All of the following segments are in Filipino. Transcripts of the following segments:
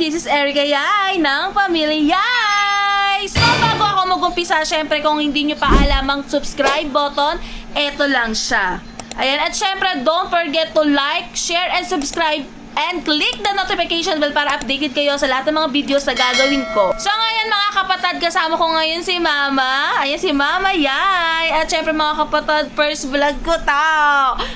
this is Erica Yay ng Pamilya Yay! So, bago ako mag-umpisa, syempre kung hindi nyo pa alam ang subscribe button, eto lang siya. Ayan, at syempre, don't forget to like, share, and subscribe and click the notification bell para updated kayo sa lahat ng mga videos na gagawin ko. So ngayon mga kapatid, kasama ko ngayon si Mama. Ayan si Mama Yay. At syempre mga kapatid, first vlog ko to.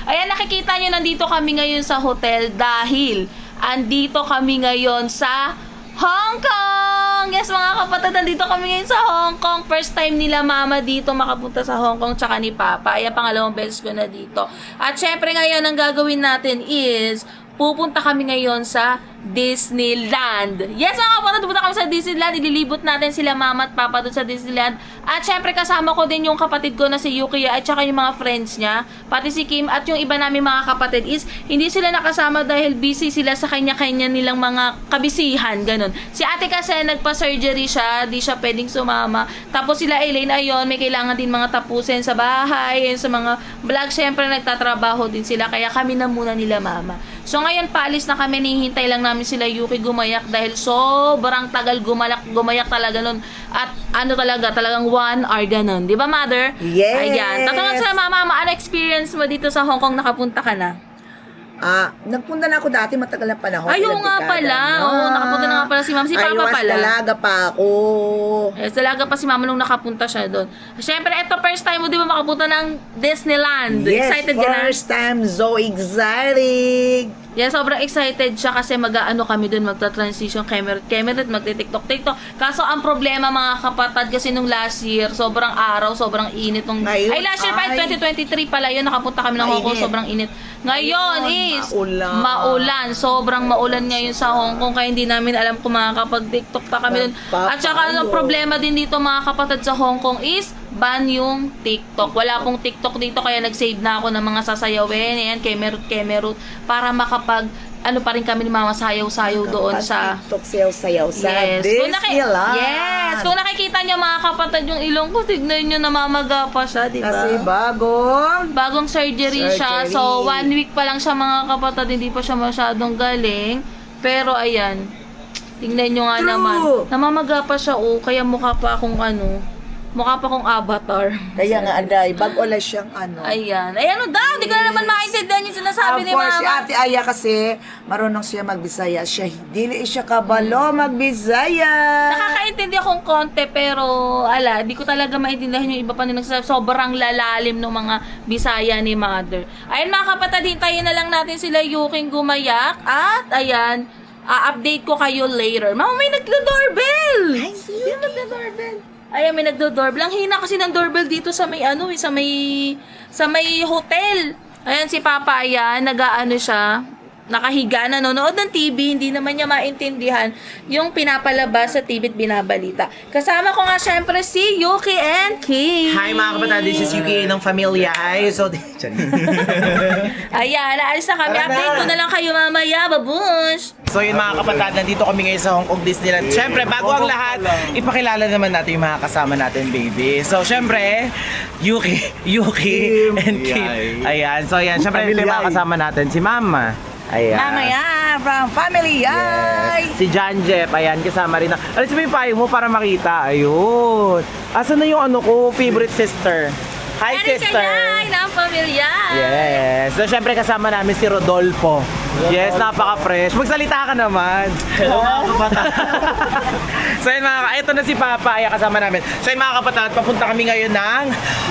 Ayan, nakikita nyo nandito kami ngayon sa hotel dahil andito kami ngayon sa Hong Kong! Yes mga kapatid, nandito kami ngayon sa Hong Kong. First time nila Mama dito makapunta sa Hong Kong tsaka ni Papa. Ayan, pangalawang beses ko na dito. At syempre ngayon ang gagawin natin is pupunta kami ngayon sa Disneyland. Yes, mga kapatid, pupunta kami sa Disneyland. Ililibot natin sila Mama at Papa doon sa Disneyland. At syempre, kasama ko din yung kapatid ko na si Yuki at saka yung mga friends niya. Pati si Kim at yung iba namin mga kapatid is hindi sila nakasama dahil busy sila sa kanya-kanya nilang mga kabisihan. Ganun. Si ate kasi nagpa-surgery siya. Di siya pwedeng sumama. Tapos sila Elaine, ayun, may kailangan din mga tapusin sa bahay. Sa mga vlog, syempre, nagtatrabaho din sila. Kaya kami na muna nila Mama. So ngayon, paalis na kami. Nihintay lang namin sila Yuki gumayak dahil sobrang tagal gumayak talaga nun. At ano talagang 1 hour ganun. Di ba, Mother? Yes! Ayan. Tatangan sila, Mama, ano experience mo dito sa Hong Kong? Nakapunta ka na? Nagpunta na ako dati, matagal na panahon. Ayaw nga pala. Oo, nakapunta na nga pala si Mama. Si Papa pala. Dalaga pa ako. Yes, dalaga pa si Mama nung nakapunta siya doon. Siyempre, ito first time mo di ba makapunta ng Disneyland? Yes, Excited ka na? first time, so exciting. Yeah, sobrang excited siya kasi mag-aano kami dun, magta-transition camera, magti-TikTok. Kaso ang problema mga kapatid kasi nung last year, sobrang araw, sobrang init nung last year pa 2023 pala yun, nakapunta kami ng Hong Kong, sobrang init. Ngayon is maulan. Sobrang maulan ngayon sa Hong Kong kaya hindi namin alam kung makakapag-TikTok pa kami dun. At saka ang problema din dito mga kapatid sa Hong Kong is ban yung TikTok. Wala pong TikTok dito kaya nag-save na ako ng mga sasayawin. Ayan, Kemerut para makapag ano pa rin kami ni Mama sayaw-sayaw doon sa TikTok sayaw-sayaw sa Disneyland. Yes. Kung nakikita nyo mga kapatid yung ilong ko, tignan nyo namamaga pa siya, di ba? Kasi bagong surgery siya. So 1 week pa lang siya mga kapatid, hindi pa siya masyadong galing. Pero ayan, tingnan nyo nga naman. Namamaga pa siya, kaya mukha pa akong avatar. Kaya nga, Aday, bago lang siyang ano. Ayan. Ayan daw, hindi ko na naman maintindihan yung sinasabi ni Mama. Si Ate Aya kasi, marunong siya magbisaya. Dili siya kabalo magbisaya. Nakakaintindi akong konti, pero di ko talaga maintindihan yung iba pa nila nagsasabi. Sobrang lalalim ng mga Bisaya ni Mother. Ayan mga kapatid, hintayin na lang natin sila Yuking gumayak. At ayan, update ko kayo later. Mama, may nagdo-doorbell! Ay, si Sino nagdo-doorbell? Ayan, may nagdo-doorbell. Ang hina kasi ng doorbell dito sa may sa may hotel. Ayan si Papa, ayan, nag-aano siya, nakahiga, nanonood ng TV, hindi naman niya maintindihan yung pinapalabas sa TV at binabalita. Kasama ko nga syempre si Yuki and Kim. Hi mga kapatid, this is Yuki ng Pamilya Yay. So, ayan, naalis na kami. Update ko na lang kayo mamaya, babush! So yun mga kapatid, nandito kami ngayon sa Hong Kong Disneyland. Siyempre, bago ang lahat, ipakilala naman natin yung mga kasama natin, baby. So siyempre, Yuki and Kim. Ayan, so ayan, siyempre yung mga kasama natin, si Mama. Ayan. Mama yan, from Family Yay! Yes. Si John Jeff, ayan, kasama rin. Alis mo yung payo mo para makita. Ayun. Asan na yung favorite sister? Hi, sister! Yay ng Pamilya! Yes. So, syempre kasama namin si Rodolfo. Yes, napaka-fresh. Magsalita ka naman. Hello, mga kapatid. So, yun ito na si Papa, ay kasama namin. So, yun mga kapatid, papunta kami ngayon ng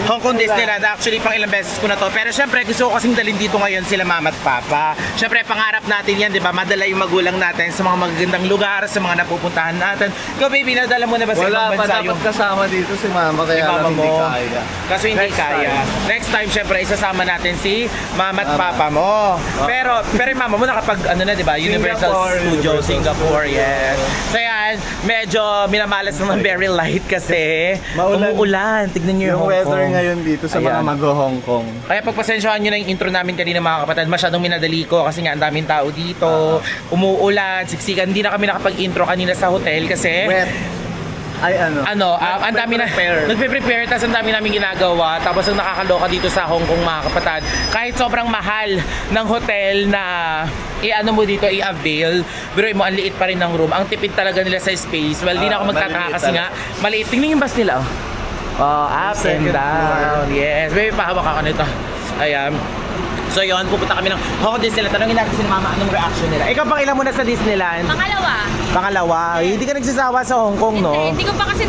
Hong Kong Disneyland. Actually, pang ilang beses ko na to. Pero syempre, gusto ko kasing dalhin dito ngayon sila Mama at Papa. Syempre, pangarap natin yan, di ba? Madala yung magulang natin sa mga magagandang lugar, sa mga napupuntahan natin. Ikaw, baby, nadala mo na ba sa ibang bansa yung... Wala pa, dapat kasama dito si Mama, kaya lang hindi kaya. Kaso hindi kaya. Next time, syempre, isasama natin si Mama at Papa mo. Pero yung Mama mo nakapag, di ba? Universal Studios, Singapore, yes. So yan, medyo minamalas naman very light kasi umuulan. Tignan nyo yung weather ngayon dito sa mga mag-Hong Kong. Kaya pagpasensyahan nyo na yung intro namin kanina mga kapatid, masyadong minadali ko kasi nga ang daming tao dito. Umuulan, siksikan. Hindi na kami nakapag-intro kanina sa hotel kasi Wet. Ay ang dami na nagpe-prepare, tapos ang dami namin ginagawa, tapos ang nakakaloka dito sa Hong Kong mga kapatid, kahit sobrang mahal ng hotel na i-ano mo dito, i-avail. Pero mo, ang liit pa rin ng room. Ang tipid talaga nila sa space. Well, di na ako magtataka maliliit kasi nga, maliit. Tingnan yung bus nila, oh. Oh, up and Second down. floor. Yes, baby, pahawak ako nito. Ayan. So yun, pupunta kami ng Hong Kong Disneyland. Tanongin natin si Mama anong reaction nila. Ikaw pang ilan muna sa Disneyland? Pangalawa. Pangalawa. Hindi ka nagsasawa sa Hong Kong, no? Hindi ko pa kasi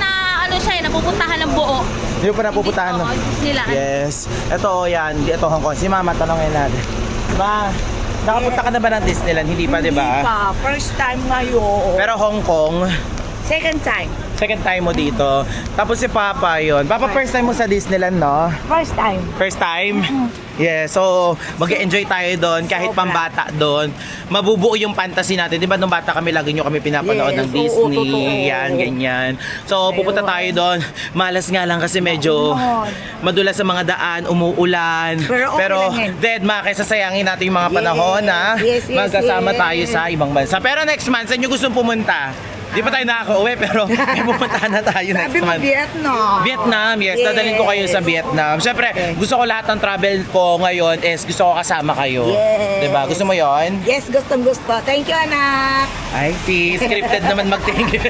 napupuntahan ng buo. Hindi mo pa napupuntahan, no? Disneyland. Yes. Ito, yan. Ito, Hong Kong. Si Mama, tanongin natin. Ma, nakapunta ka na ba ng Disneyland? Hindi pa, di ba? First time ngayon. Pero Hong Kong, Second time. second time mo dito. Tapos si Papa yun. Papa, first time mo sa Disneyland, no? First time. First time? Yeah, so mag-enjoy tayo doon kahit Sobra. pambata doon. Mabubuo yung fantasy natin. 'Di ba nung bata kami lagi nyo kami pinapanood Yes, ng oo, Disney, totoo. yan ganyan. So pupunta tayo doon. Malas nga lang kasi medyo madulas sa mga daan, umuulan. Pero okay lang yan. dead ma kaysa sayangin natin yung mga panahon na Yes, magkasama yes. tayo sa ibang bansa. Pero next month, saan nyo gustong pumunta? Di pa tayo nakaka-uwi pero may pupuntahan na tayo next Sabi mo month. Vietnam. Vietnam, yes. Dadalhin ko kayo sa Vietnam. Siyempre, gusto ko lahat ng travel ko ngayon is gusto ko kasama kayo. Yes. Diba? Gusto mo yon? Yes, gustong gusto. Thank you, anak. Ay, si scripted naman mag-thank you.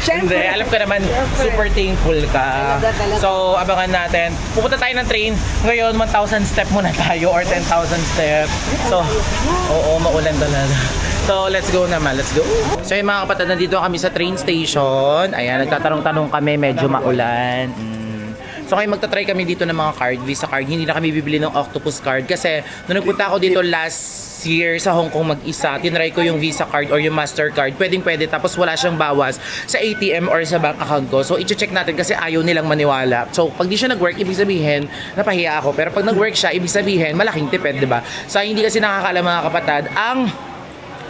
Siyempre. Hindi, alam ko naman, super thankful ka. Talaga. So, abangan natin. Pupunta tayo ng train. Ngayon, 1,000 step muna tayo or 10,000 step. So, oo, maulan talaga. So, let's go naman. Let's go. So, yung mga kapatid, nandito kami sa train station. Ayan, nagtatanong-tanong kami. Medyo maulan. So, ngayon magta-try kami dito ng mga card, Visa card. Hindi na kami bibili ng Octopus card. Kasi, nung nagpunta ako dito last year sa Hong Kong mag-isa, tinry ko yung Visa card or yung Mastercard. Pwedeng-pwede. Tapos, wala siyang bawas sa ATM or sa bank account ko. So, i-check natin kasi ayaw nilang maniwala. So, pag di siya nag-work, ibig sabihin, napahiya ako. Pero pag nag-work siya, ibig sabihin, malaking tipid, di ba? So, hindi kasi nakakaalam mga kapatid, ang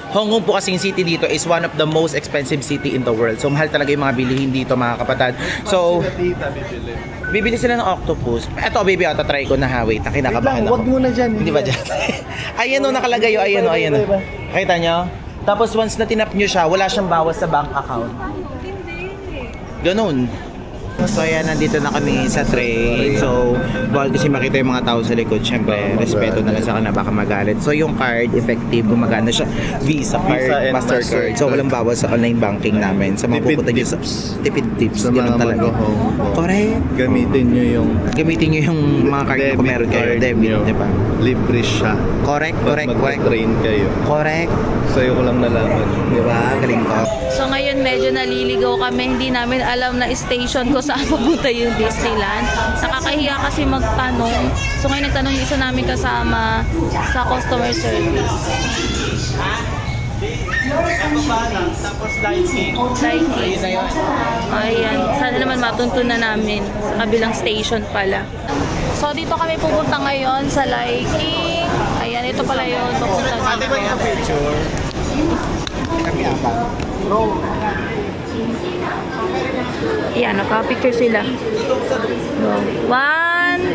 Hong Kong po kasing city dito is one of the most expensive city in the world. So, mahal talaga yung mga bilihin dito, mga kapatid. So, Tita, bibili. bibili sila ng octopus. Eto, baby, try ko na ha. Wait, kinakabahan ako. Wag mo na dyan. Hindi ba dyan? Ayan o, nakalagay o. Ayan o, ayan o. Kita nyo? Tapos once na tinap nyo siya, wala siyang bawas sa bank account. Ganun. So ayan, nandito na kami sa train. So, bawal kasi makita yung mga tao sa likod. Siyempre, respeto na lang sa kanila, baka magalit. So yung card, effective, gumagana siya. Visa card, Visa and Mastercard. So walang bawas sa online banking namin. Sa mga Tipid pupunta nyo sa tips. tipid tips. Sa Ganun mga talaga. mag-Hong Kong. Correct. Gamitin nyo yung Gamitin nyo yung mga card kung meron kayo. Debit, nyo. di ba? Libre siya. Correct, Pag correct, correct. mag-train kayo. Correct. Sa'yo ko lang nalaman. Di ba? Galing ko. So ngayon medyo naliligaw kami. Hindi namin alam na station ko saan papunta yung Disneyland. Nakakahiya kasi magtanong. So ngayon nagtanong yung isa namin kasama sa customer service. Tapos lighting. Lighting. na yun. Ayan. Sana naman matuntunan namin sa kabilang station pala. So dito kami pupunta ngayon sa Lighting. Ayan, ito pala yun. Pupunta Ate ko yung dito. picture. Kami apat. Bro. Ayan, naka-picture sila. Go. 1,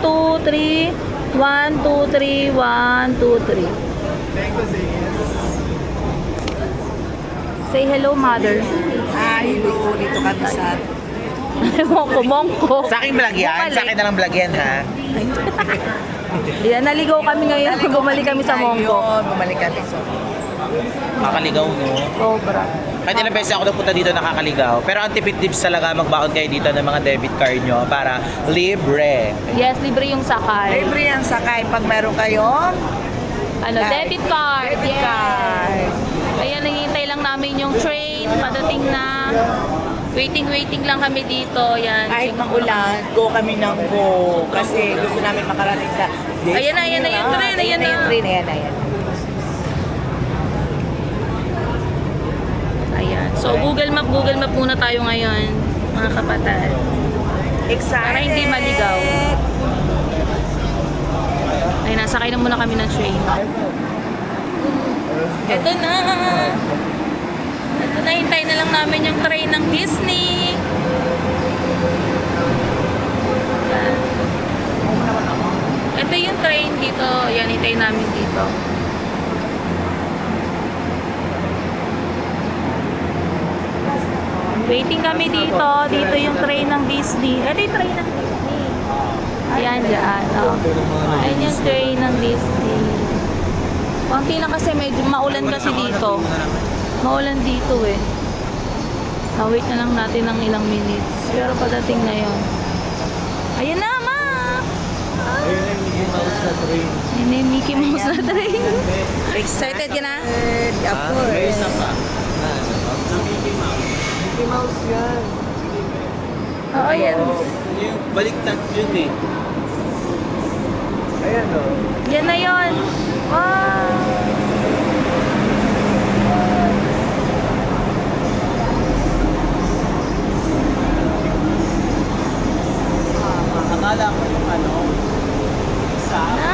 2, 3. 1, 2, 3. 1, 2, 3. Say hello, mother. Ay, dito kami sa... Mongko. Sa aking vlog yan. Sa akin na lang vlog yan, ha? Yan, naligaw kami ngayon. Bumalik kami sa Mongko. Ayun, bumalik kami sa... Kakaligaw, no? Sobra. Kahit ilang beses ako napunta dito nakakaligaw. Pero ang tipid-tips talaga, magbaon kayo dito ng mga debit card nyo para libre. Yes, libre yung sakay. Libre yan sakay pag meron kayong Ano, debit card. debit Yes. card. Ayan, naghihintay lang namin yung train. Padating na. Waiting lang kami dito. Yan. Kahit magulan, go kami ng go. Kasi gusto namin makarating sa... Ayan na yung train. Ayan na. yung train. Ayan. Ayan. So, Google Map muna tayo ngayon, mga kapatid. Excited. Para hindi maligaw. Ayun, nasakay na muna kami ng train. Ito na! Ito na, hintay na lang namin yung train ng Disney. Yan. Ito yung train dito. Yan, hintay namin dito. Waiting kami dito. Dito yung train ng Disney. Ito yung train ng Disney. Ayan, dyan. Oh. Ayan yung tray ng Disney. Konti lang kasi medyo maulan kasi dito. Maulan dito eh. Wait na lang natin ng ilang minutes. Pero padating na yon. Ayan na, ma! Ayun na yung Mickey Mouse na train. Yun na yung Mickey Mouse na train. Excited ka na? Of course. pa. Mickey Mouse yan. Oo, yan. Yung baliktad yun eh. Ayan o. Yan na yon. Wow! Akala ko yung ano, isa. Na!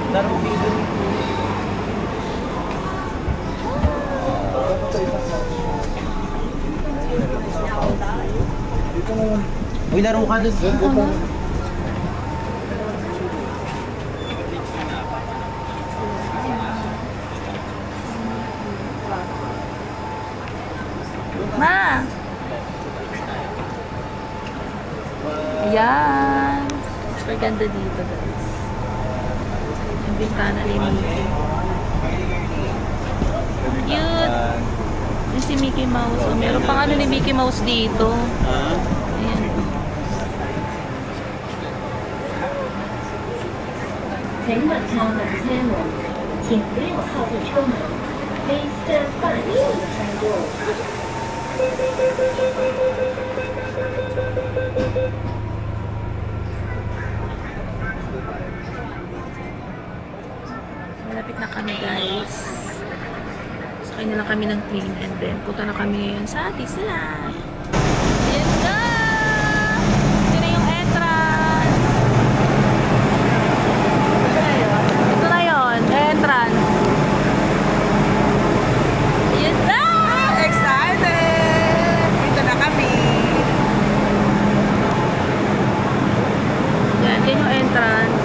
Laro dito. Uy, laro ka doon. Ma! Ayan. Super ganda dito, guys. Yung bintana ni Mickey. Cute! Yung si Mickey Mouse. Oh, meron pang ano ni Mickey Mouse dito. Ayan. 请稳车门开门，请6号的车门，Please stand by 6度。 Malapit na kami, guys. Sakay na lang kami ng plane and then punta na kami ngayon sa Disneyland. Ayan na! Ito na yung entrance. Ito na yun, entrance. Ayan na! Excited! Dito na kami. Yan, yan yung entrance.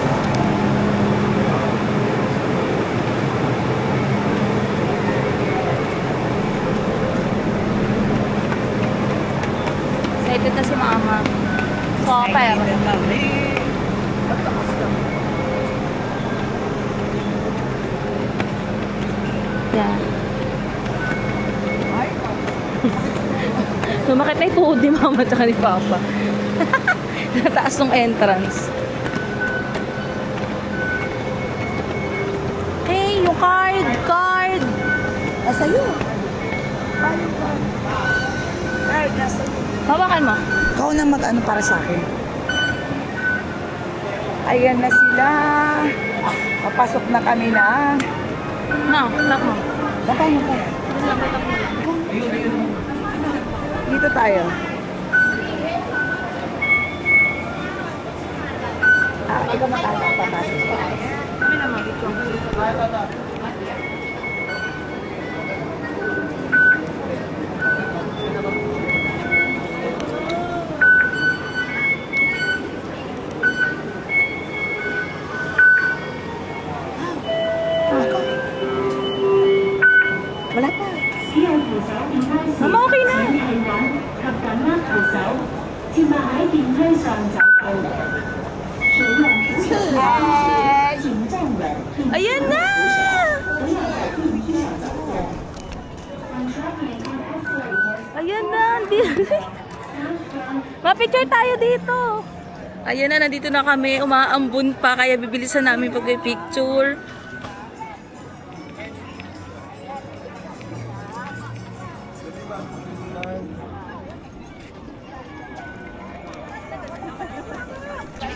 Excited na si mama. Super. Yan. Lumakit na yung tuhod ni mama at ni papa. Nataas ng entrance. Hey, yung card! Card! Nasa iyo. Card, nasa iyo. Hawakan mo. Ikaw na mag-ano para sa akin. Ayan na sila. Papasok na kami na. No, lock mo. Bakay mo pa. Dito tayo. Ikaw papasok. Kami na mag-ito. Wala pa. Mama, okay na. Ayan na! Ayan na! Ma-picture tayo dito! Ayan na, nandito na kami. Umaambun pa, kaya bibilisan namin pag-picture.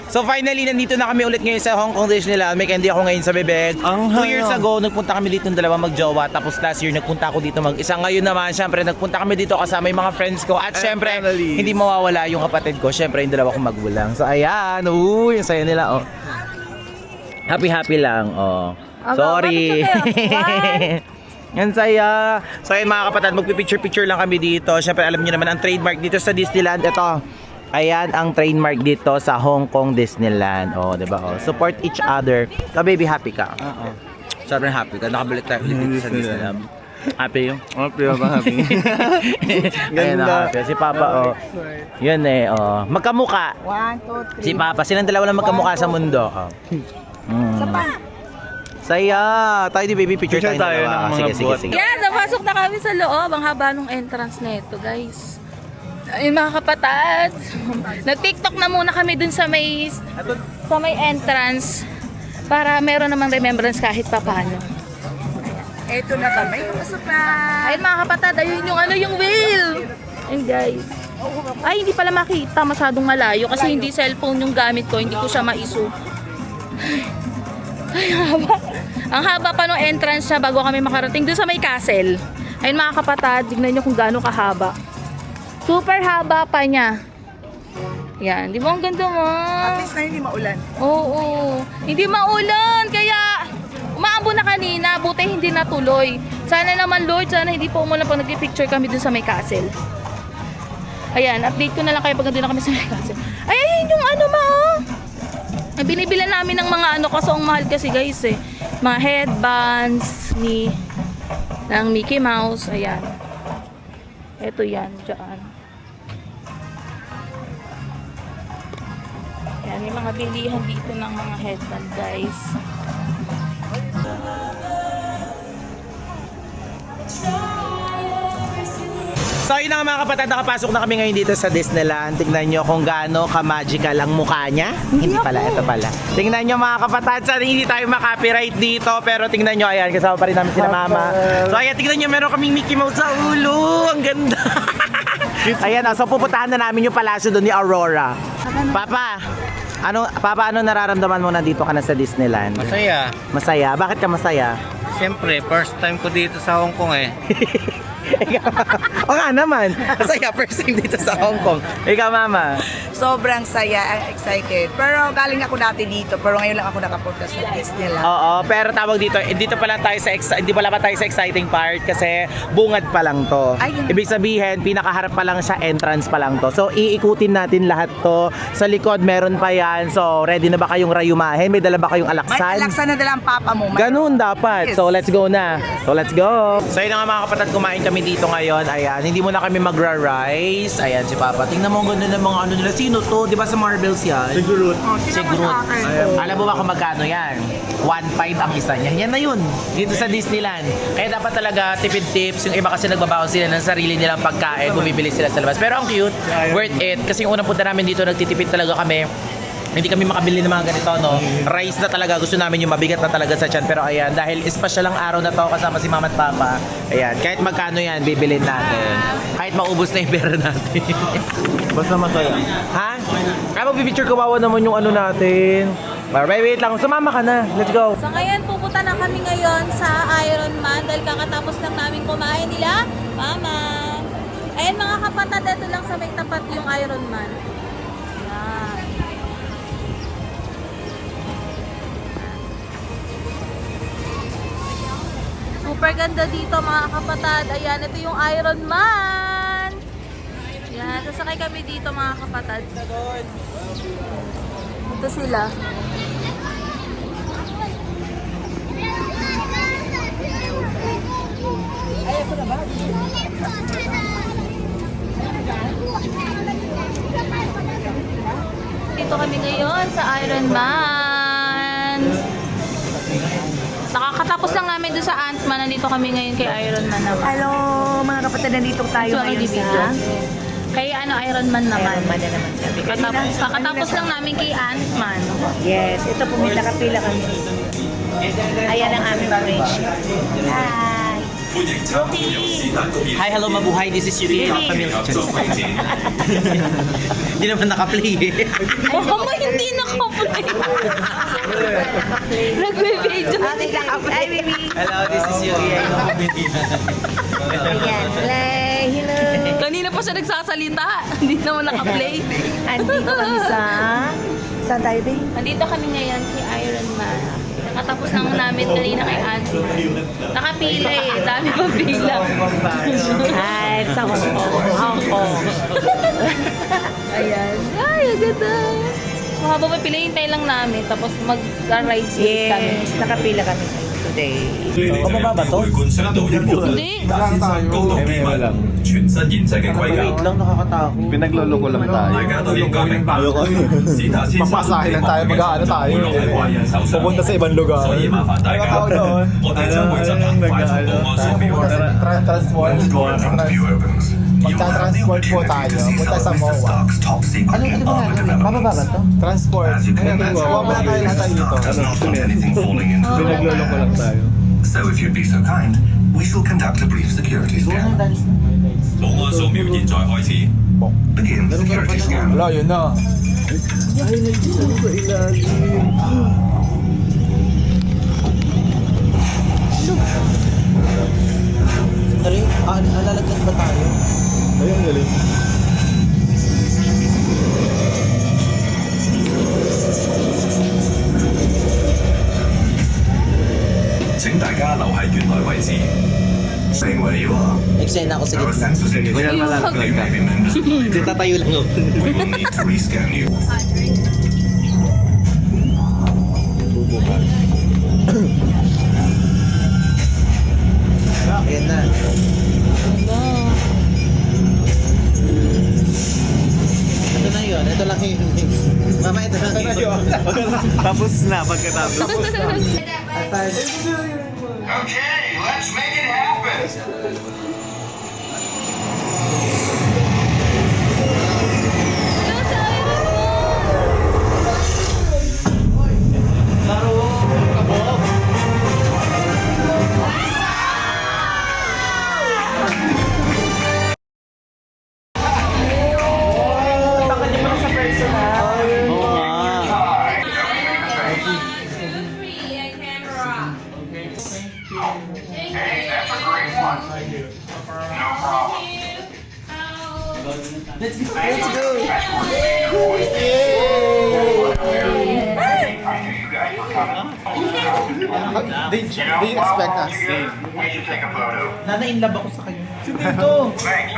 So finally, nandito na kami ulit ngayon sa Hong Kong Disneyland. May candy ako ngayon sa bebek. 2 years ago, nagpunta kami dito ng dalawa magjowa. Tapos last year, nagpunta ako dito mag-isa. Ngayon naman, syempre, nagpunta kami dito kasama yung mga friends ko. At syempre, hindi mawawala yung kapatid ko. Syempre, yung dalawa kong magulang. So ayan, yung saya nila, oh. Happy-happy lang, oh. Sorry. Yan saya. So ayun mga kapatid, magpipicture-picture lang kami dito. Syempre, alam niyo naman ang trademark dito sa Disneyland. Ito, Ayan ang trademark dito sa Hong Kong Disneyland. Oh, 'di ba? Oh, support each other. Ka baby, happy ka? Oo. Sobrang happy ka. Nakabalik tayo ulit dito sa Disneyland. Happy yung? Happy ba? Happy. Ayan na, happy. Si Papa, oh. Yun eh, oh. Magkamuka. 1, 2, 3. Si Papa, silang dalawa lang magkamuka sa mundo. Oh. Saya. Tayo di baby, picture Picture tayo tayo dalawa. ng mga Sige, sige, buhat. sige. Yan, napasok na kami sa loob. Ang haba nung entrance na ito, guys. Ayun mga kapatid. Nag-TikTok na muna kami dun sa may entrance para meron namang remembrance kahit papano. Eto na kami. Pasok na. Ayun mga kapatid, ayun yung yung wheel. Ayun guys. Ay, hindi pala makita. Masyadong malayo kasi hindi cellphone yung gamit ko. Hindi ko siya maiso. Ay, ang haba. Ang haba pa nung entrance siya bago kami makarating doon sa may castle. Ayun mga kapatid, tignan nyo kung gaano kahaba. Super haba pa niya. Yan, di ba ang ganda mo? At least na hindi maulan. Oo, hindi maulan. Kaya umaambon na kanina, buti hindi natuloy. Sana naman Lord, sana hindi po umulan pag nag-picture kami dun sa may castle. Ayan, update ko na lang kayo pag nandun na kami sa may castle. Ay, ayun yung ay, binibilan namin ng mga kasi ang mahal kasi guys eh. Mga headbands ng Mickey Mouse. Ayan. Ito yan, dyan. Ayan, may mga bilihan dito ng mga headband guys. So yun na nga mga kapatid, nakapasok na kami ngayon dito sa Disneyland. Tingnan nyo kung gaano ka-magical ang mukha niya. Hindi pala, ito pala. Tingnan nyo mga kapatid, sana hindi tayo makapiright dito. Pero tingnan nyo, ayan, kasama pa rin namin sila mama. So ayan, tingnan nyo, meron kaming Mickey Mouse sa ulo. Ang ganda. Ayan, so pupuntahan na namin yung palasyo doon ni Aurora. Papa, ano nararamdaman mo na dito ka na sa Disneyland? Masaya. Masaya? Bakit ka masaya? Siyempre, first time ko dito sa Hong Kong eh. O nga naman. Masaya, first time dito sa Hong Kong. Ikaw, mama. Sobrang saya, excited. Pero galing ako dati dito, pero ngayon lang ako nakapunta sa Disneyland. Oo, pero tawag dito, dito pa lang tayo hindi pa lang tayo sa exciting part kasi bungad pa lang to. Ay, yun. Ibig sabihin, pinakaharap pa lang siya, entrance pa lang to. So, iikutin natin lahat to. Sa likod, meron pa yan. So, ready na ba kayong rayumahin? May dala ba kayong May alaksan? alaksan na dala ang papa mo. Ganun dapat. Yes. So, let's go na. So, let's go. So, yun na nga mga kapatid, kumain kami dito ngayon. Ayan, hindi muna kami magra-rice. Ayan, si Papa. Tingnan mo ang ganda ng mga ano nila. Sino to? Di ba sa Marvels yan? Si Groot. Si Groot. Alam mo ba kung magkano yan? 1.5 ang isa niya. Yan na yun. Dito sa Disneyland. Kaya dapat talaga tipid tips. Yung iba kasi nagbabaon sila ng sarili nilang pagkain. Bumibili sila sa labas. Pero ang cute, worth it. Kasi yung unang punta namin dito, nagtitipid talaga kami. Hindi kami makabili ng mga ganito, no? Rice na talaga. Gusto namin yung mabigat na talaga sa tiyan. Pero ayan, dahil espesyal ang araw na to kasama si mama at papa. Ayan, kahit magkano yan, bibilin natin. Kahit maubos na yung pera natin. Basta masaya. Ha? Kaya mag-picture kawawa naman yung ano natin. Wait lang. Sumama ka na. Let's go. So ngayon, pupunta na kami ngayon sa Iron Man dahil kakatapos lang namin kumain nila. Mama! Ayan mga kapatid, ito lang sa may tapat yung Iron Man. Ayan. Super ganda dito mga kapatid. Ayan, ito yung Iron Man. Ayan, sasakay kami dito mga kapatid. Ito sila. Dito kami ngayon sa Iron Man. Nakakatapos lang namin doon sa Ant-Man. Nandito kami ngayon kay Iron Man naman. Hello, mga kapatid, nandito tayo So, ngayon video? sa... Kay Iron Man naman. Iron Man na naman kami. Kakatapos lang namin kay Ant-Man. Yes, ito pumila kapila kami. Ayan ang aming friendship. Hi! Hi, hello, mabuhay. This is Yuri. Family. Hindi naman naka-play eh. Oh, hindi nakaplay. Nagbe-video. Hi, baby! Hello, this is Yuri. Ayan, play! Hello! Kanina pa siya nagsasalita. Hindi naman nakaplay. Andito kami sa... Saan tayo, baby? Nandito kami ngayon kay Iron Man. Katapos lang namin kanina kay Ate. Nakapila eh. Dami pa pila. Ay, sa Hong Kong. Hong Kong. Ayan. Ay, ang ganda. Habang may pila, hintay lang namin. Tapos mag-ride skate kami. Yes, nakapila kami today. Pababa ba to? Hindi. Wait lang, nakakatakot. Pinagloloko lang tayo. Papasahin lang tayo, mag-ano tayo. Pupunta sa ibang lugar. Tao doon. Transport. Magta-transport po tayo. Punta sa MOA. Ano ba nga? Pababa ba to? Transport. Huwag mo na tayo lahat dito. Pinagloloko lang tayo. So if you'd be so kind, we shall conduct a brief security scan. Begin security scan. Wala, yun na. Sorry, lalagyan ba tayo? Ayun, galing. 請大家留喺原來位置。Stay where you are. Eksena ako sa Our gitna. sensors indicate Kuya, malalaglag you ka. may be members of the Hindi, tatayo lang ako. We will need to rescan you. Ayan na. Ito na yun. Ito lang yun. Mama, ito lang yun. Tapos na, pagkatapos. Okay, let's make it happen. Hey, that's a great one. No problem. Let's go. I knew you guys were coming. They expect us. We should take a photo. Nana-inlove ako sa kanya. Si Tito. Thanks.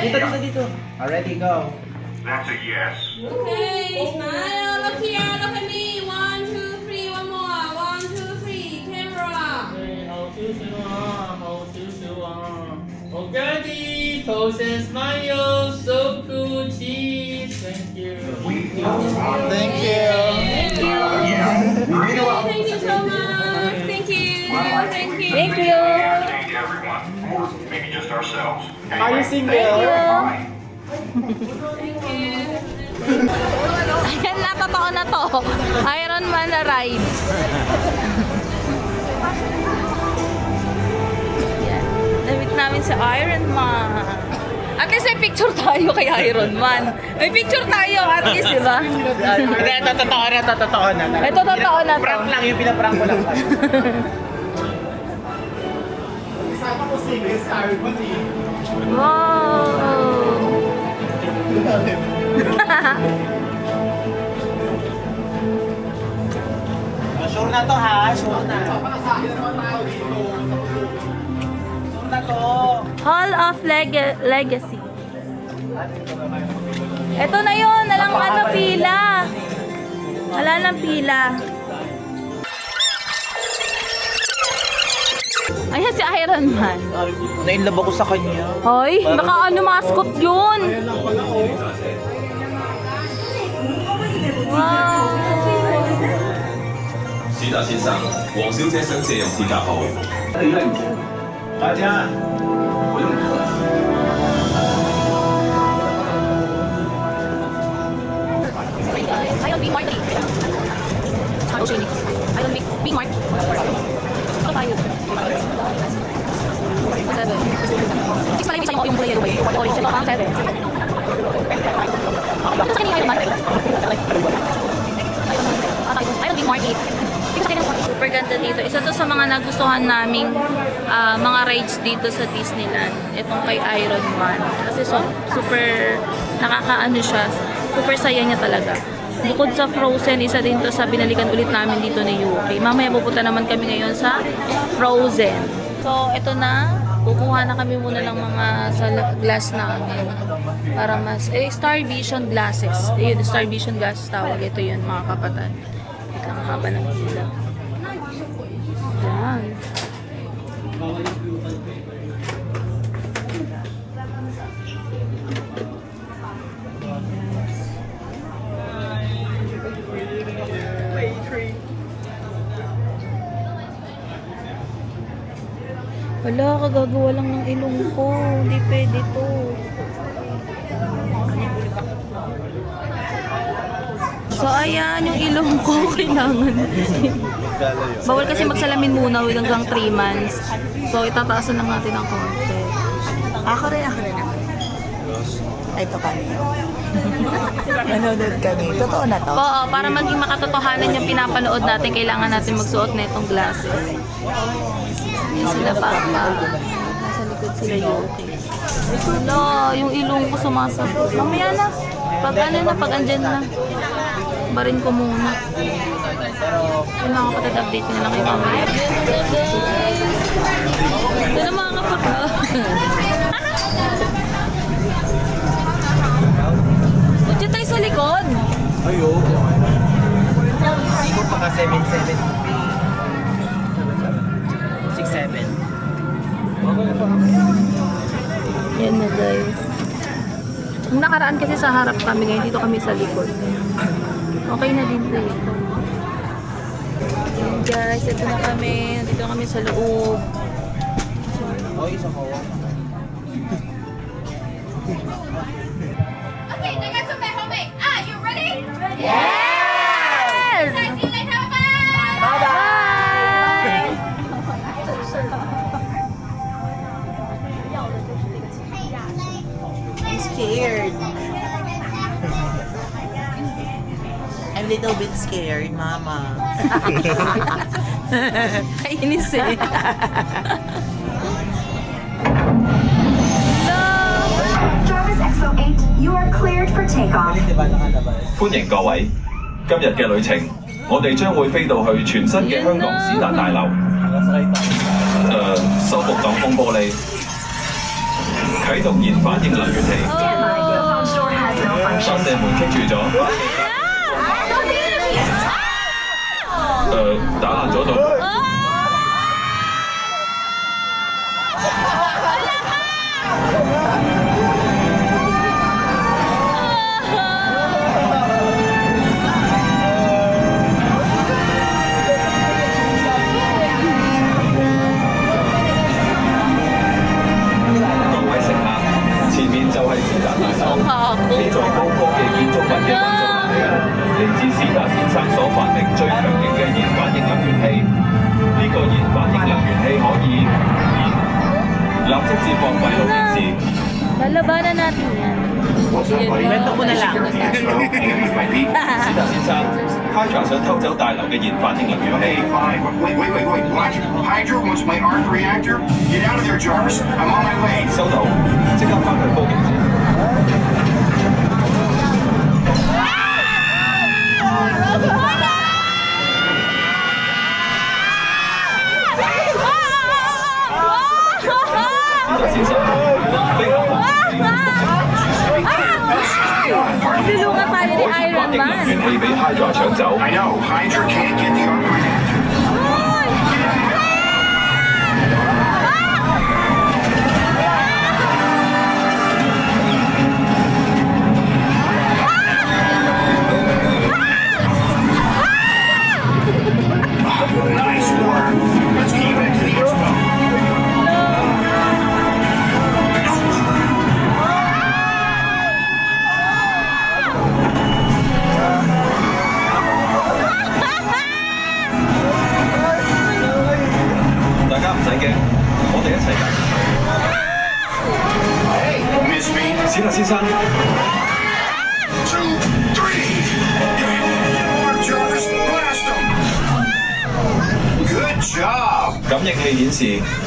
Dito dito. Already, go. That's a yes. Okay, smile. Look here. Look at me. 1, 2, 3. One more. 1, 2, 3. Camera. Okay, poses smile, so good cheese. Thank you. Thank you. Thank you so much. Thank you. Thank you. Thank you. Thank you, everyone. Maybe just ourselves. Are you single? Ayan, napapako na to. Iron Man na rides. Yan. Namit namin si Iron Man. At least may picture tayo kay Iron Man. May picture tayo at least, di ba? Hindi, ito totoo na, ito totoo na. Ito totoo na to. Prank lang, yung pinaprank ko lang. Isama ko single star ko Wow! Sure na to ha, sure na. Sure na to. Hall of Legacy. Ito na yun, nalang ano pila. Wala nang pila. Ayan si Iron Man. Na-inlove ako sa kanya. Hoy, baka ano mascot yun. Wow. 史達先生，黃小姐想借用指甲號。大家，我用你。 Iron Big Mark. Iron Big Mark. Ano tayo? Whatever. Six pala yung isa yung player ba? Orange. Ito pang 7. Ito sa kanina Iron Man. Iron Big Mark 8. Super ganda dito. Isa to sa mga nagustuhan naming mga rides dito sa Disneyland. Itong kay Iron Man. Kasi super nakakaano siya. Super saya niya talaga. Bukod sa Frozen, isa din to sa binalikan ulit namin dito ni Yuki. Mamaya pupunta naman kami ngayon sa Frozen. So, ito na. Kukuha na kami muna ng mga sa glass namin. Para mas, Star Vision glasses. Ayun, Star Vision glasses tawag. Ito yun, mga kapatid. Ito lang haba ng ilaw. Yan. Wala, kagagawa lang ng ilong ko. Hindi pwede to. So, ayan, yung ilong ko kailangan. Bawal kasi magsalamin muna hanggang 3 months. So, itataasan lang natin ng konti. Ako rin. Ay, ito kami. Manonood kami. Totoo na to? Oo, para maging makatotohanan yung pinapanood natin, kailangan natin magsuot na itong glasses. Yan sila Papa. Nasa likod sila Yuki. Wala, yung ilong ko sumasabot. Mamaya na. Pag ano na, pag andyan na. Barin ko muna. Yung mga kapatid, update na lang kayo mamaya. Ito na mga kapatid. Diyan tayo sa likod. Ayo. Siguro pa ka 7-7. 6-7. Yan na guys. Nung nakaraan kasi sa harap kami, ngayon dito kami sa likod. Okay na din po ito. Yan guys, ito na kami. Dito kami sa loob. Okay, they got some at home. Ah, you ready? Yes! See you later. Bye. Bye! I'm scared. I'm a little bit scared, Mama. Kainis eh. Jarvis Expo 8, you are cleared for takeoff. 歡迎各位，今日嘅旅程，我哋將會飛到去全新嘅香港史達大樓。修復擋風玻璃，啟動燃反應能源器。 Stand by, the phone store has 發 malfunctioned. 射門棘住咗，打爛咗度。 各位乘客，前面就係史達大樓，呢座高科技建築物嘅建築物嚟㗎，嚟自史達先生所發明最強勁嘅燃反應能源器。呢個燃反應能源器可以立即接放閉路電視。 Lalabanan natin yan. Kwento ko na lang. 史達先生 ，Hydra 想偷走大樓嘅燃反應能源器。 Wait. What? Hydra wants my arc reactor? Get out of there, Jarvis. I'm on my way. 收到，即刻翻去報警先。 先生，飛行Nilungan tayo ni Iron 反應能 Man. 源器俾 Hydra 搶走。 I know. Hydra can't get the arc reactor. Nice work. Let's get back to the expo. Miss me? 史達先生， 2, 3. Mark Jarvis, blast him! Good job! 感應器顯示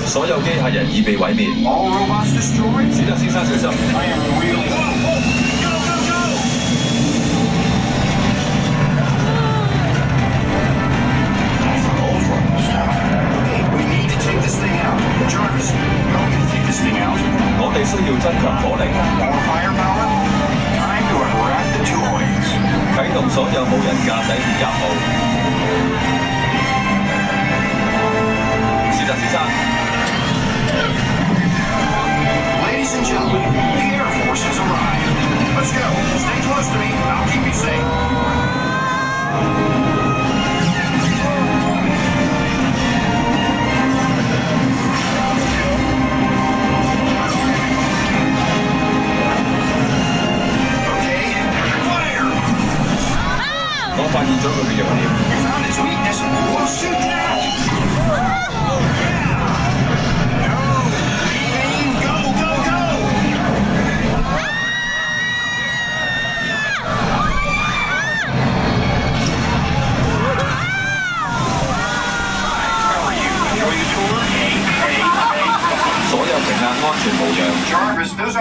所有機械人已被毀滅。 All robots destroyed? 史達先生小心。 I am really... Go!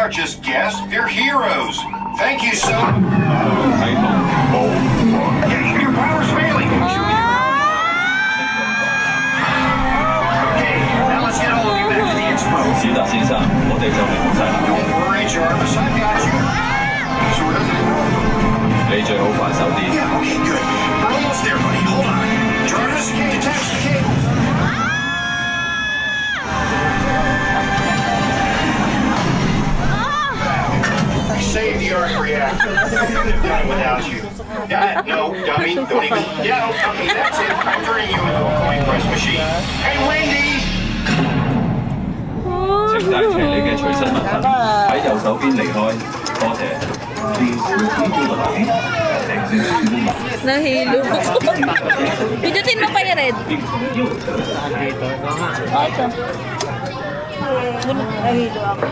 aren't just guests, they're heroes. Thank you so much. 啟動。 Your power's failing. Okay, now let's get all of you back to the expo. 史達先生，我哋就嚟到晒啦， Don't worry, Jarvis, I've got you. Sort of. 你最好快手啲。 Yeah, okay, good. We're almost there, buddy. Hold on. Jarvis, detach the cable. Save the arc reactor. Couldn't have done it without you. No, dummy. Don't even. Yeah, okay, that's it. I'm turning you into a coin press machine. Hey, Wendy! 請帶齊你嘅隨身物品，喺右手邊離開。多謝。 Nahilo. Pidutin mo pa yung red. Oh, ito. Nahilo ako.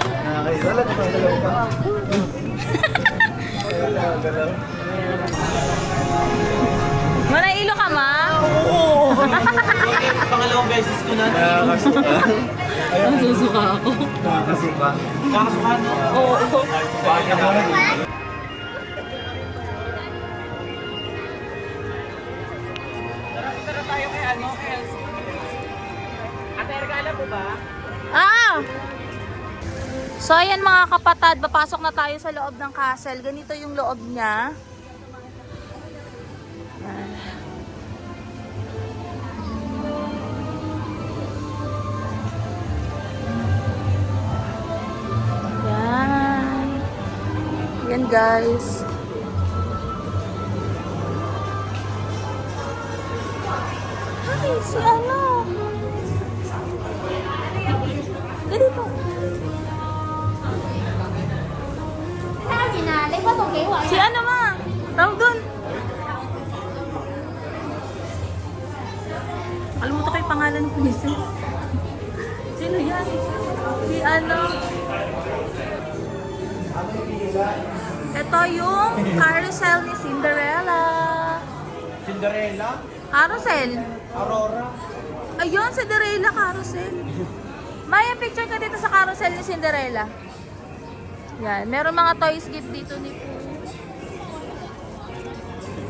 Manahilo ka, ma? Oo! Pangalawang beses ko na. Nasusuka ako. Nakakasuka? Nakakasuka, no? Oo. Tara tayo kay ano? Kay Elsie. Ate, regala mo ba? Ah! So, ayan mga kapatid, papasok na tayo sa loob ng castle. Ganito yung loob niya. Yan. Yan. Yan, guys. Ay, si ano? Ganito. Si ano, ma? Tawag dun. Kalimutan ko yung pangalan ng princess. Sino yan? Si ano? Ito yung carousel ni Cinderella. Cinderella? Carousel. Aurora? Ayun, Cinderella carousel. Maya, picture ka dito sa carousel ni Cinderella. Yan, meron mga toys gift dito ni Pooh.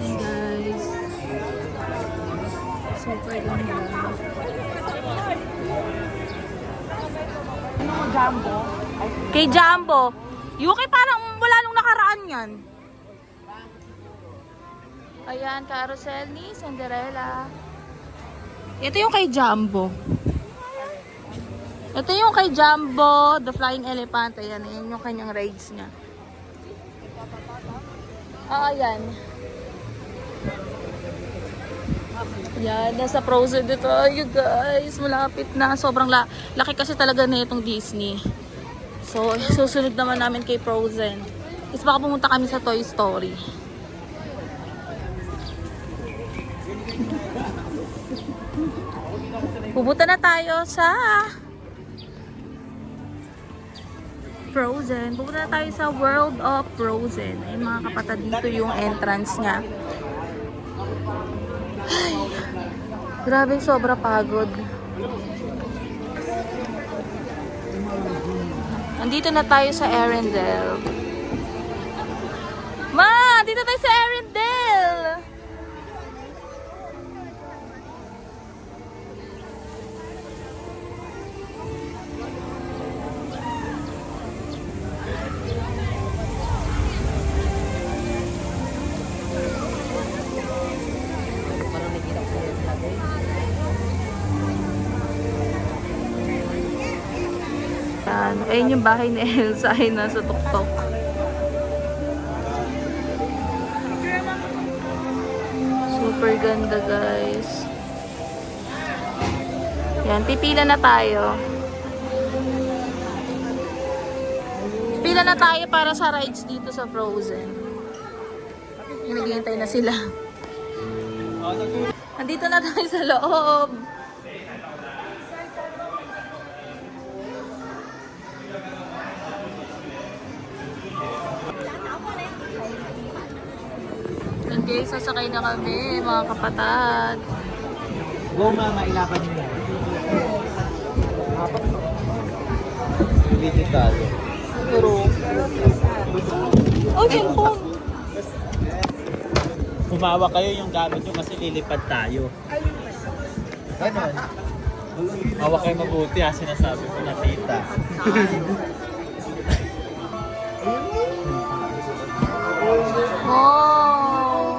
Hey guys. Super ganda. Jumbo. Kay Jumbo. Yuki, parang wala nung nakaraan yan. Ayan, carousel ni Cinderella. Ito yung kay Jumbo. Ito yung kay Jumbo, the flying elephant. Ayan, ayan yung kanyang rides niya. Ayan. Yan, nasa Frozen dito. You guys, malapit na. Sobrang laki kasi talaga na itong Disney. So, susunod naman namin kay Frozen. Is baka pumunta kami sa Toy Story. Pupunta na tayo sa Frozen. Pupunta na tayo sa World of Frozen. Ay mga kapatid, dito yung entrance niya. Ay, grabe, sobra pagod. Andito na tayo sa Arendelle. Ma, dito tayo sa Arendelle. Ayun yung bahay ni Elsa ay nasa tuktok. Super ganda, guys. Yan, pipila na tayo. Pila na tayo para sa rides dito sa Frozen. Naghihintay na sila. Nandito na tayo sa loob. Okay, sasakay na kami, mga kapatid. Go, mama, ilaban nyo na. Ulitin tayo. Oh, cellphone. Kumawa kayo yung gamit nyo kasi lilipad tayo. Ganon. Hawa kayo mabuti ha, sinasabi ko na tita. Oh.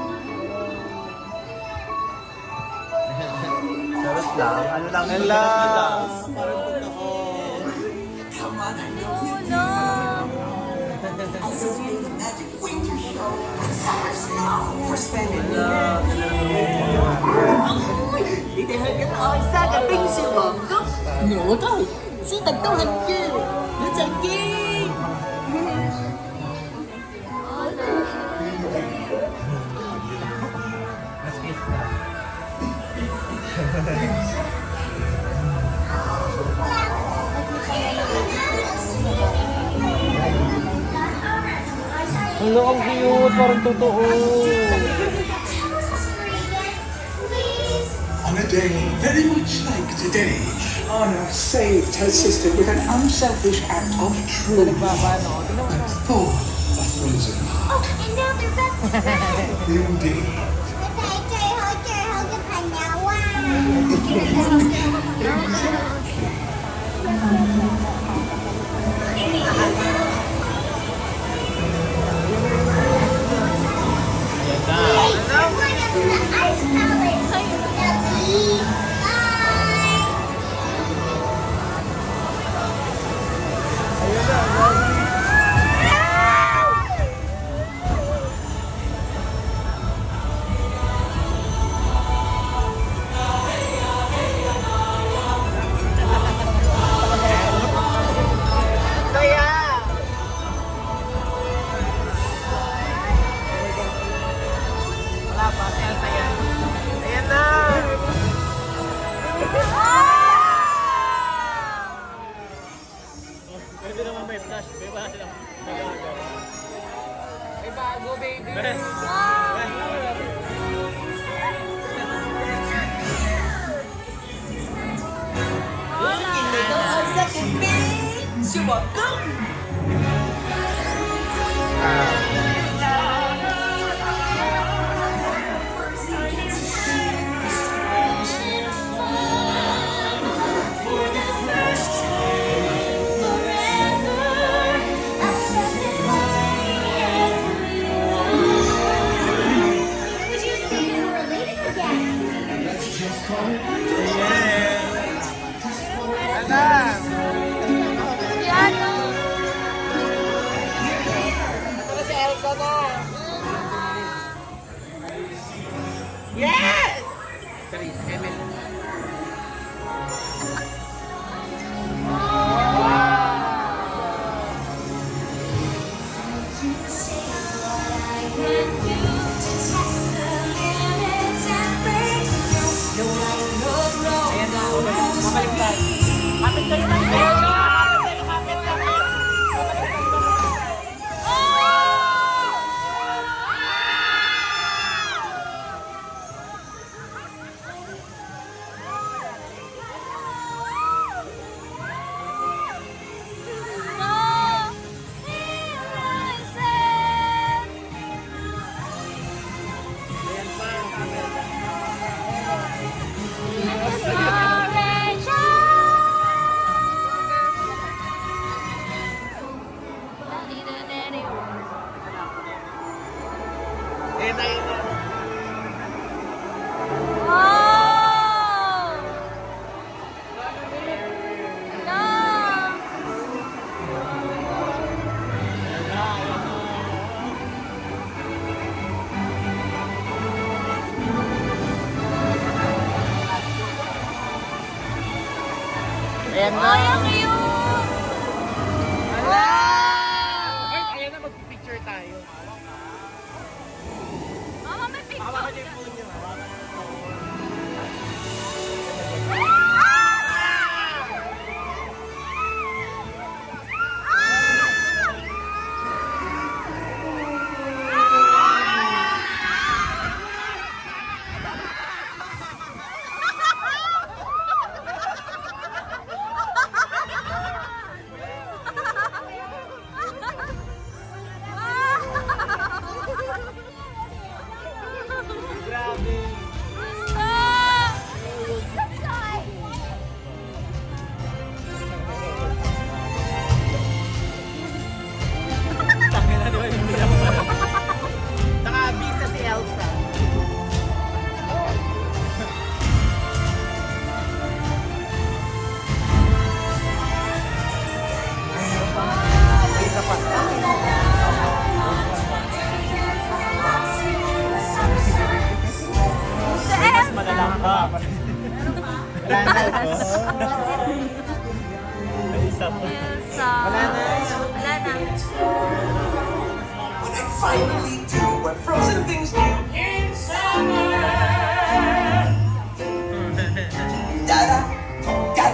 Sarap lang. Ano lang? Hello. Nữa thôi, xin tặng câu hình kia, nữa chẳng kia. Hello, ang cute. Parang totoo. On a day very much like today, Anna saved her sister with an unselfish act of true love and thought a frozen heart. Oh, and now they're best friends. Indeed. Pwede naman may flash. May bago, baby. Ayan na. Ay, ang cute! Wow! Guys, ayan na, mag-picture tayo. Mama, may picture. Hawakan niyo yung phone niyo. Elsa. Wala na. When I finally do what frozen things do in summer. Da da da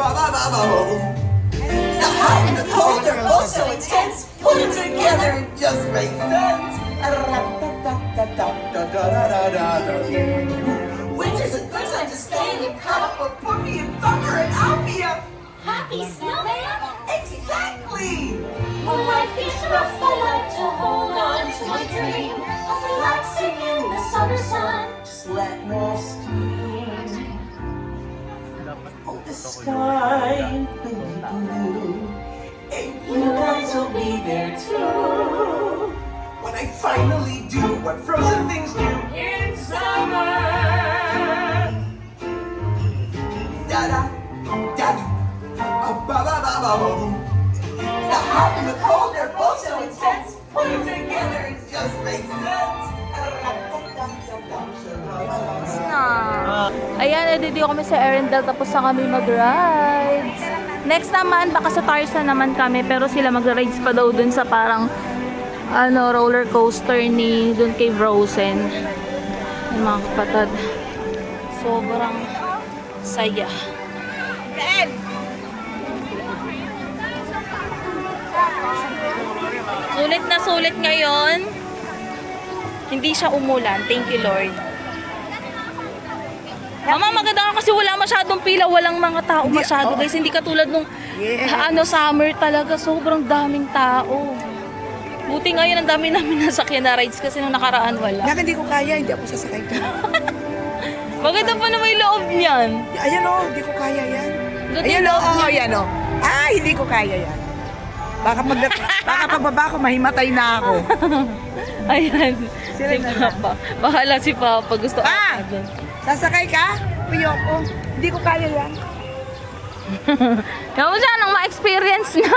ba ba ba ba boom. The hot and the cold are both so intense. Put them together, it just makes sense. Winter's a good time to stay and cuddle, but put me in thunder and I'll be a Happy snowman! exactly. When life gets rough, I like to hold on to my dream of relaxing in the summer sun. Just let me steam. Oh, the sky will be blue, and you guys will be there too. When I finally do what frozen things do in summer. Da da da ba ba ba ba boom. The hot and the cold, they're both so intense. Put them together, it just makes sense. Ayan, dito kami sa Arendelle tapos na kami mag-rides. Next naman, baka sa Tarzan naman kami pero sila mag-rides pa daw dun sa parang roller coaster ni dun kay Frozen. Ay mga kapatid. Sobrang saya. Sulit na sulit ngayon. Hindi siya umulan. Thank you, Lord. Mama, maganda ka kasi wala masyadong pila. Walang mga tao masyado, guys. Hindi katulad nung summer talaga. Sobrang daming tao. Buti ngayon ang dami namin nasakyan na rides kasi nung nakaraan wala. Hindi ko kaya, hindi ako sasakay ka. Maganda pa na may loob niyan. Ayan hindi ko kaya yan. Doon Ayan yung loob niya. yan hindi ko kaya yan. Baka pagbaba ko, mahimatay na ako. Ayan. Si Papa. Bahala si Papa. Gusto ko. Sasakay ka? Ayoko. Hindi ko kaya yan. Kaya mo siya nang ma-experience na.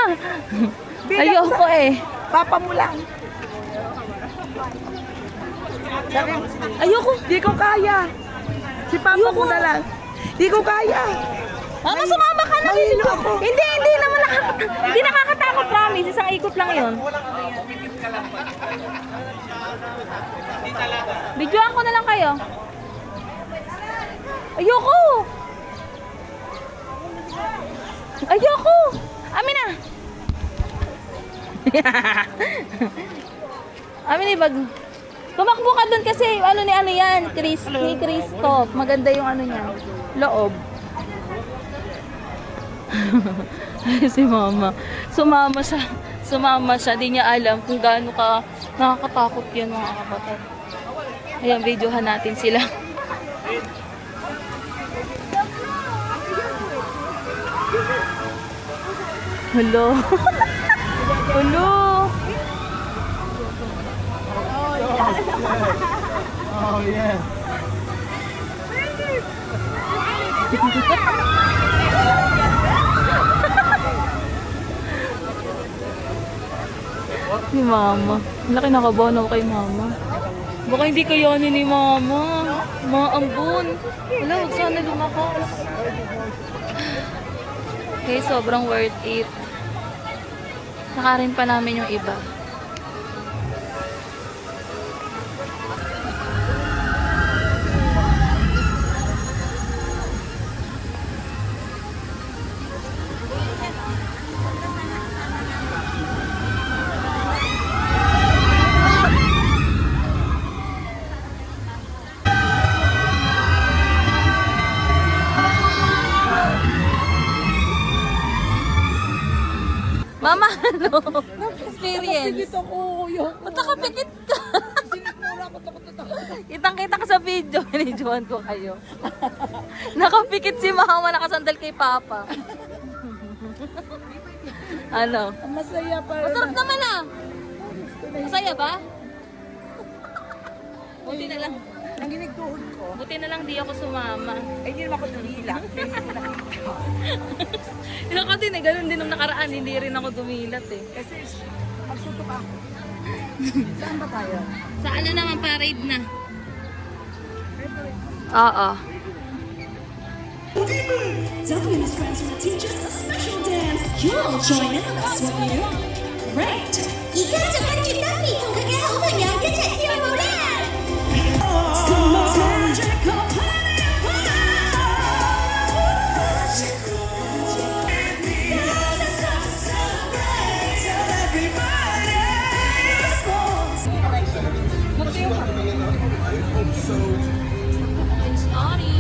Ayoko eh. Papa mo lang. Ayoko. Hindi ko kaya. Si Papa mo na lang. Hindi ko kaya. Mama, sumama ka na dito. Hindi naman hindi nakakatakot, promise. Isang ikot lang yun. Videoan ko na lang kayo. Ayoko! Ayoko! Amin na! Amin ibag. Tumakbo ka dun kasi ni yan, ni Christoph. Maganda yung niya. Loob. Si Mama. Sumama siya. Di niya alam kung gaano ka nakakatakot yan mga kapatid. Ayan, videohan natin sila. Hello. Hello. Oh, yeah. Si Mama. Laki nakabahan ako kay Mama. Baka hindi kayanin ni Mama. Maambun. Wala, huwag sana lumakas. Okay, sobrang worth it. Nakarin pa namin yung iba. Mama, experience? Napikit ako. Ba't nakapikit ka? Kitang-kita ka sa video. Binidyohan ko kayo. Nakapikit si Mama, nakasandal kay Papa. Ano? Masaya pa. Masarap naman ah. Masaya ba? Buti na lang. Nanginig tuhod ko. Buti na lang di ako sumama. Ay, hindi naman ako dumilang. Ako din eh, ganun din nung nakaraan. Hindi rin ako dumilat eh. Kasi magsutok ako. Saan ba tayo? Sa ano naman, parade na. Oo. Duffy and his friends will teach us a special dance. You'll all join in on this, won't you? Great! 一个就跟住 Duffy 同佢嘅好朋友一齊跳舞啦！It's the most magical party of all! Let's start to celebrate. Tell everybody it's boys. It's naughty.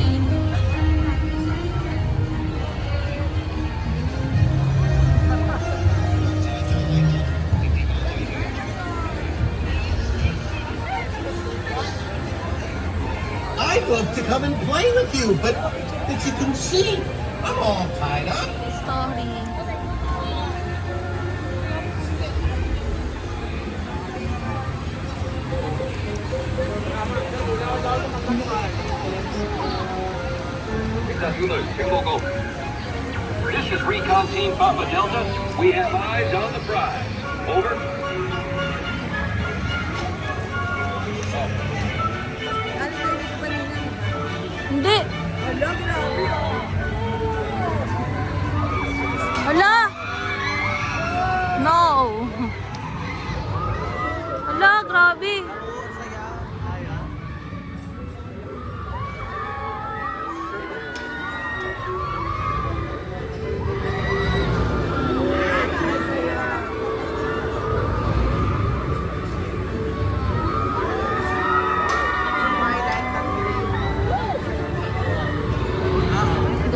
I'd love to come and play with you, but as you can see, I'm all tied up. Story. This is Recon Team Papa Delta. We have eyes on the prize. Over. Hindi. Hala! No! Hala, grabe!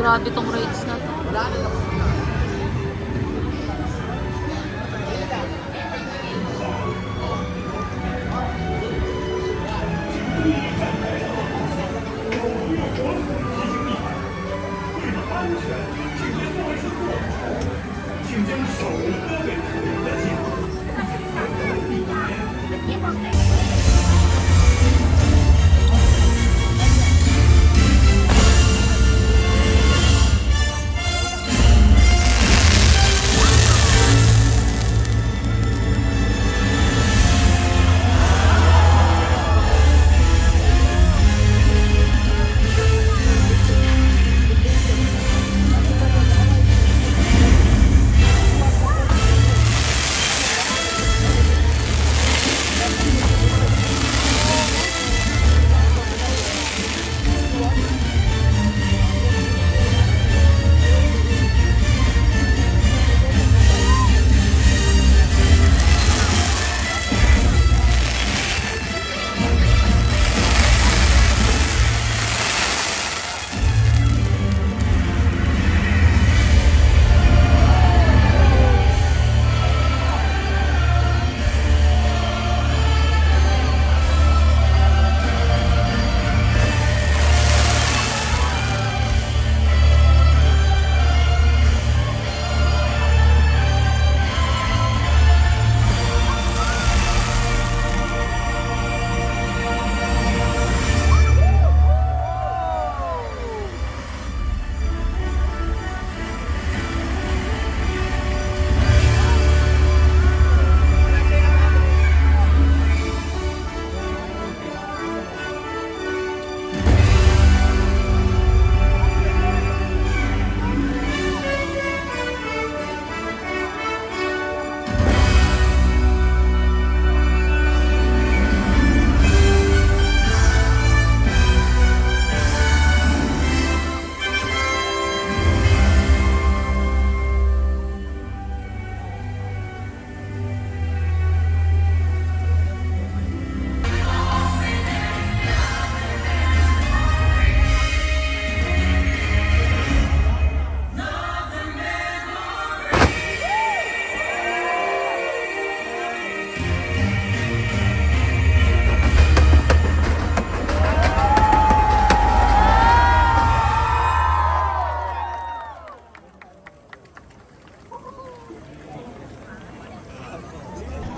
Grabe tong rates na to.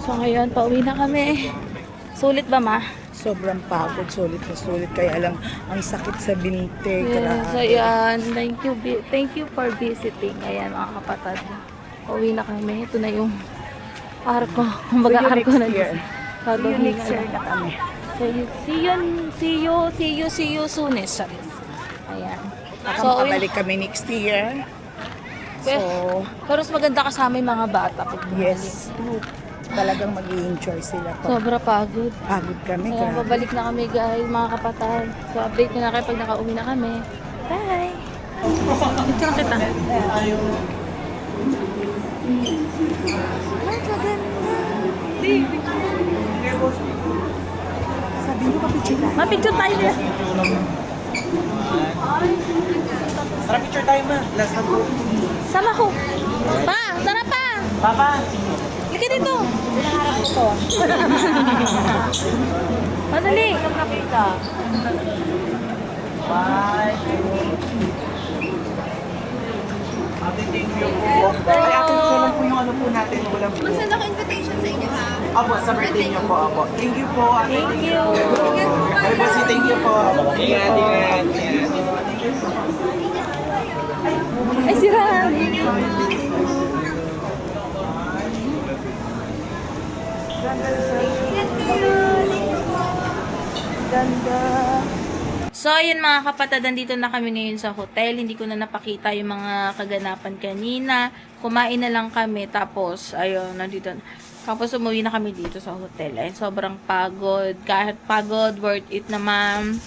So ngayon, pauwi na kami. Sulit ba, ma? Sobrang pagod, sulit na sulit. Kaya lang, ang sakit sa binti. Yes, ayan. Thank you for visiting. Ayan, mga kapatid. Pauwi na kami. Ito na yung arko. Kumbaga arko na dito. Next year na kami. So, see you soonest. Ayan. Baka So, makabalik kami next year. pero mas maganda kasama yung mga bata. Yes. Talagang mag-i-enjoy sila. Sobra pagod. Pagod kami. Kaya grabe. babalik na kami guys, mga kapatid. So, update ko na kayo pag nakauwi na kami. Bye! Picture kita. Sabi mo ka picture tayo. Ma-picture tayo na. Tara, picture tayo ma. Last na po. Sama ko. Pa! Tara pa! Papa! Lika dito! Hinaharap ko to. Madali! Kapita. Bye! Ate, thank you po. Ay, ate, ito lang po yung ano po natin. Walang po. Send ako invitation sa inyo, ha? Apo, sa birthday niyo po, apo. Thank you po, ate. Thank you. Ay, bossy, thank you po. Ingat, ingat. Ay, sira! Ganda. So, ayun mga kapatid, nandito na kami ngayon sa hotel. Hindi ko na napakita yung mga kaganapan kanina. Kumain na lang kami. Tapos, ayun, nandito na. Tapos, umuwi na kami dito sa hotel. Ayun, sobrang pagod. Kahit pagod, worth it naman.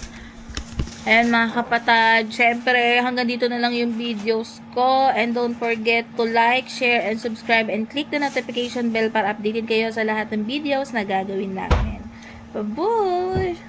Ayan mga kapatid, syempre hanggang dito na lang yung videos ko. And don't forget to like, share, and subscribe. And click the notification bell para updated kayo sa lahat ng videos na gagawin namin. Bye-bye!